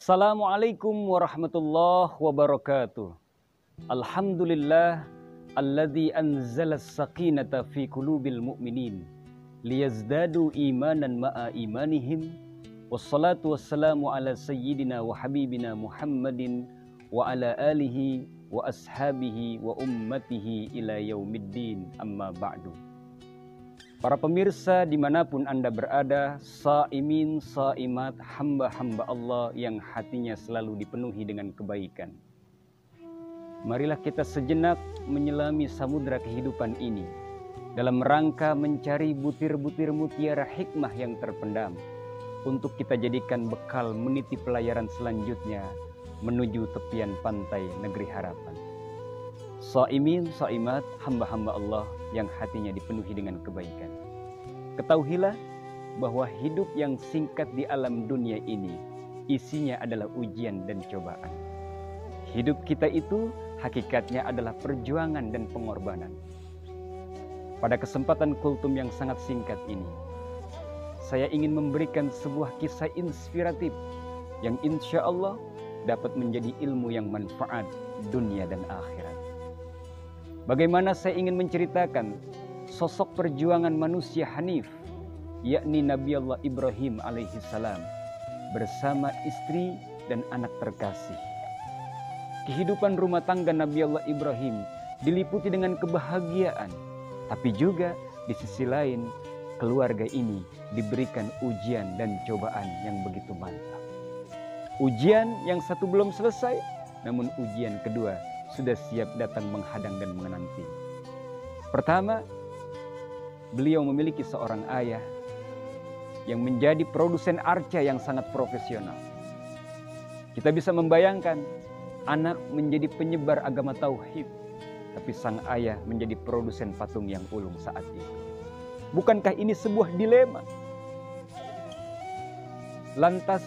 Assalamualaikum warahmatullahi wabarakatuh. Alhamdulillah alladzi anzala as-sakinata fi qulubil mu'minin liyazdadu imanan ma'a imanihim. Wassalatu wassalamu ala sayyidina wa habibina Muhammadin wa ala alihi wa ashabihi wa ummatihi ila yaumiddin, amma ba'du. Para pemirsa dimanapun Anda berada, saimin, saimat, hamba-hamba Allah yang hatinya selalu dipenuhi dengan kebaikan. Marilah kita sejenak menyelami samudra kehidupan ini dalam rangka mencari butir-butir mutiara hikmah yang terpendam untuk kita jadikan bekal meniti pelayaran selanjutnya menuju tepian pantai negeri harapan. Saimin, saimat, hamba-hamba Allah yang hatinya dipenuhi dengan kebaikan. Ketahuilah bahwa hidup yang singkat di alam dunia ini isinya adalah ujian dan cobaan. Hidup kita itu hakikatnya adalah perjuangan dan pengorbanan. Pada kesempatan kultum yang sangat singkat ini, saya ingin memberikan sebuah kisah inspiratif yang insya Allah dapat menjadi ilmu yang manfaat dunia dan akhirat. Bagaimana saya ingin menceritakan sosok perjuangan manusia Hanif, yakni Nabi Allah Ibrahim alaihissalam bersama istri dan anak terkasih. Kehidupan rumah tangga Nabi Allah Ibrahim diliputi dengan kebahagiaan, tapi juga di sisi lain keluarga ini diberikan ujian dan cobaan yang begitu mantap. Ujian yang satu belum selesai, namun ujian kedua sudah siap datang menghadang dan menanti. Pertama, beliau memiliki seorang ayah yang menjadi produsen arca yang sangat profesional. Kita bisa membayangkan anak menjadi penyebar agama tauhid, tapi sang ayah menjadi produsen patung yang ulung saat itu. Bukankah ini sebuah dilema? Lantas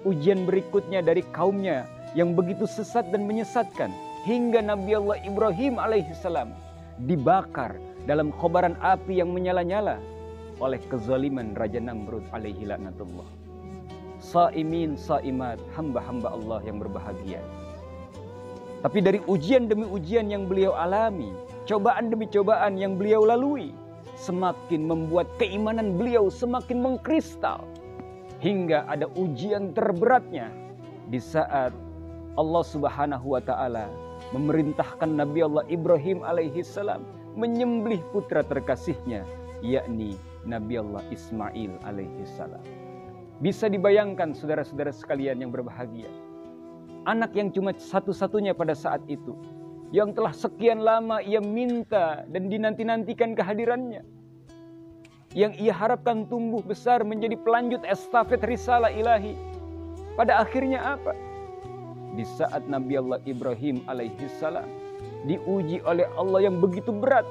ujian berikutnya dari kaumnya yang begitu sesat dan menyesatkan, hingga Nabi Allah Ibrahim alaihissalam dibakar dalam kobaran api yang menyala-nyala oleh kezaliman Raja Namrud alaihi laknatullah. Saimin, saimat, hamba-hamba Allah yang berbahagia. Tapi dari ujian demi ujian yang beliau alami, cobaan demi cobaan yang beliau lalui, semakin membuat keimanan beliau semakin mengkristal. Hingga ada ujian terberatnya di saat Allah Subhanahu wa ta'ala memerintahkan Nabi Allah Ibrahim alaihissalam menyembelih putra terkasihnya, yakni Nabi Allah Ismail alaihissalam. Bisa dibayangkan saudara-saudara sekalian yang berbahagia, anak yang cuma satu-satunya pada saat itu, yang telah sekian lama ia minta dan dinanti-nantikan kehadirannya, yang ia harapkan tumbuh besar menjadi pelanjut estafet risalah ilahi. Pada akhirnya apa? Di saat Nabi Allah Ibrahim alaihissalam diuji oleh Allah yang begitu berat,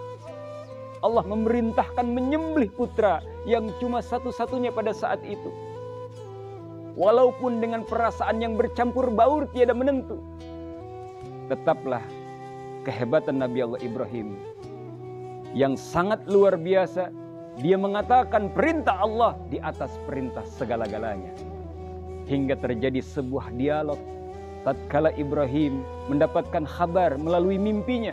Allah memerintahkan menyembelih putra yang cuma satu-satunya pada saat itu. Walaupun dengan perasaan yang bercampur baur tiada menentu, tetaplah kehebatan Nabi Allah Ibrahim yang sangat luar biasa. Dia mengatakan perintah Allah di atas perintah segala-galanya. Hingga terjadi sebuah dialog tatkala Ibrahim mendapatkan kabar melalui mimpinya.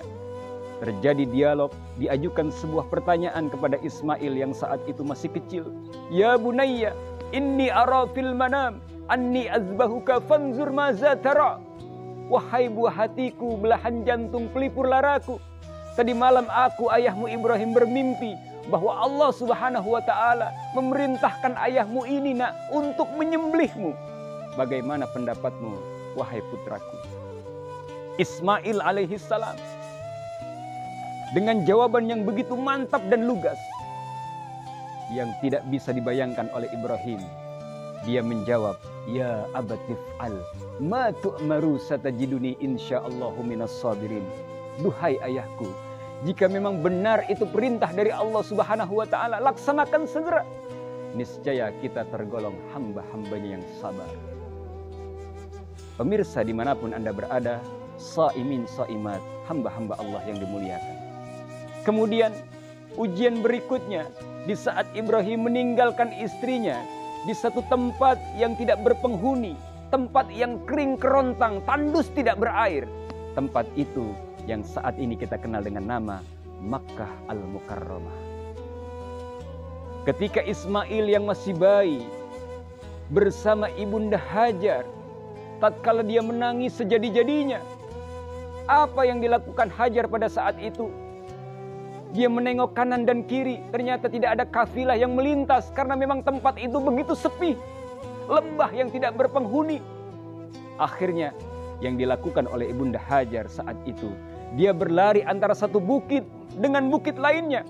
Terjadi dialog, diajukan sebuah pertanyaan kepada Ismail yang saat itu masih kecil. Ya bunayya, inni ara fil manam anni azbahuka fanzur maza tara. Wahai buah hatiku, belahan jantung pelipur laraku, tadi malam aku ayahmu Ibrahim bermimpi bahwa Allah Subhanahu wa ta'ala memerintahkan ayahmu ini nak untuk menyembelihmu. Bagaimana pendapatmu, wahai putraku? Ismail alaihissalam dengan jawaban yang begitu mantap dan lugas yang tidak bisa dibayangkan oleh Ibrahim, dia menjawab, ya abatif al ma tu'maru satajiduni insyaallahu minas sabirin. Duhai ayahku, jika memang benar itu perintah dari Allah Subhanahu wa ta'ala, laksanakan segera. Niscaya kita tergolong hamba-hambanya yang sabar. Pemirsa dimanapun Anda berada, saimin, saimat, hamba-hamba Allah yang dimuliakan. Kemudian ujian berikutnya di saat Ibrahim meninggalkan istrinya di satu tempat yang tidak berpenghuni, tempat yang kering kerontang, tandus tidak berair. Tempat itu yang saat ini kita kenal dengan nama Makkah Al-Mukarramah. Ketika Ismail yang masih bayi bersama Ibunda Hajar, tatkala dia menangis sejadi-jadinya, apa yang dilakukan Hajar pada saat itu? Dia menengok kanan dan kiri, ternyata tidak ada kafilah yang melintas karena memang tempat itu begitu sepi, lembah yang tidak berpenghuni. Akhirnya yang dilakukan oleh Ibunda Hajar saat itu, dia berlari antara satu bukit dengan bukit lainnya.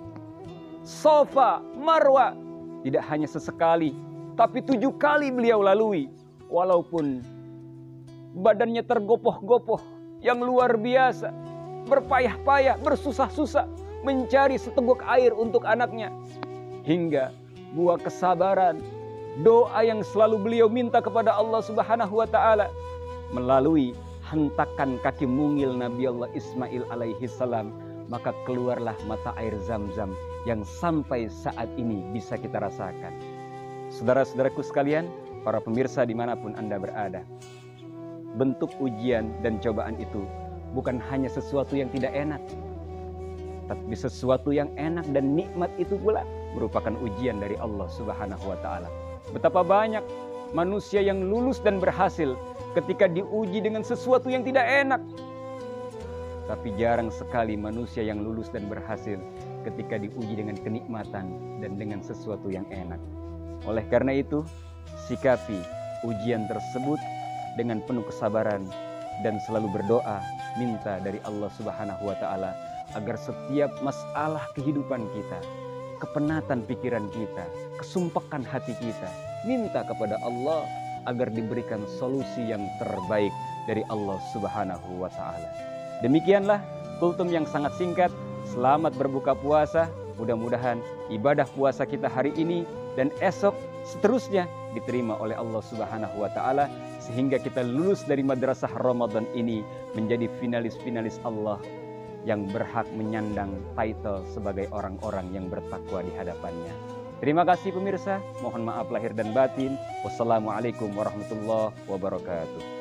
Safa, Marwa, tidak hanya sesekali, tapi 7 kali beliau lalui. Walaupun badannya tergopoh-gopoh yang luar biasa, berpayah-payah, bersusah-susah mencari seteguk air untuk anaknya. Hingga buah kesabaran, doa yang selalu beliau minta kepada Allah Subhanahu wa Ta'ala melalui hentakan kaki mungil Nabi Allah Ismail alaihi salam, maka keluarlah mata air Zam-Zam yang sampai saat ini bisa kita rasakan. Saudara-saudaraku sekalian, para pemirsa dimanapun Anda berada, bentuk ujian dan cobaan itu bukan hanya sesuatu yang tidak enak, tapi sesuatu yang enak dan nikmat itu pula merupakan ujian dari Allah Subhanahu wa Ta'ala. Betapa banyak manusia yang lulus dan berhasil ketika diuji dengan sesuatu yang tidak enak. Tapi jarang sekali manusia yang lulus dan berhasil ketika diuji dengan kenikmatan dan dengan sesuatu yang enak. Oleh karena itu, sikapi ujian tersebut dengan penuh kesabaran dan selalu berdoa, minta dari Allah Subhanahu wa Ta'ala agar setiap masalah kehidupan kita, kepenatan pikiran kita, kesumpakan hati kita, minta kepada Allah agar diberikan solusi yang terbaik dari Allah Subhanahu wa Ta'ala. Demikianlah kultum yang sangat singkat. Selamat berbuka puasa. Mudah-mudahan ibadah puasa kita hari ini dan esok seterusnya diterima oleh Allah Subhanahu wa Ta'ala, sehingga kita lulus dari madrasah Ramadan ini menjadi finalis-finalis Allah yang berhak menyandang title sebagai orang-orang yang bertakwa di hadapannya. Terima kasih pemirsa, mohon maaf lahir dan batin. Wassalamualaikum warahmatullahi wabarakatuh.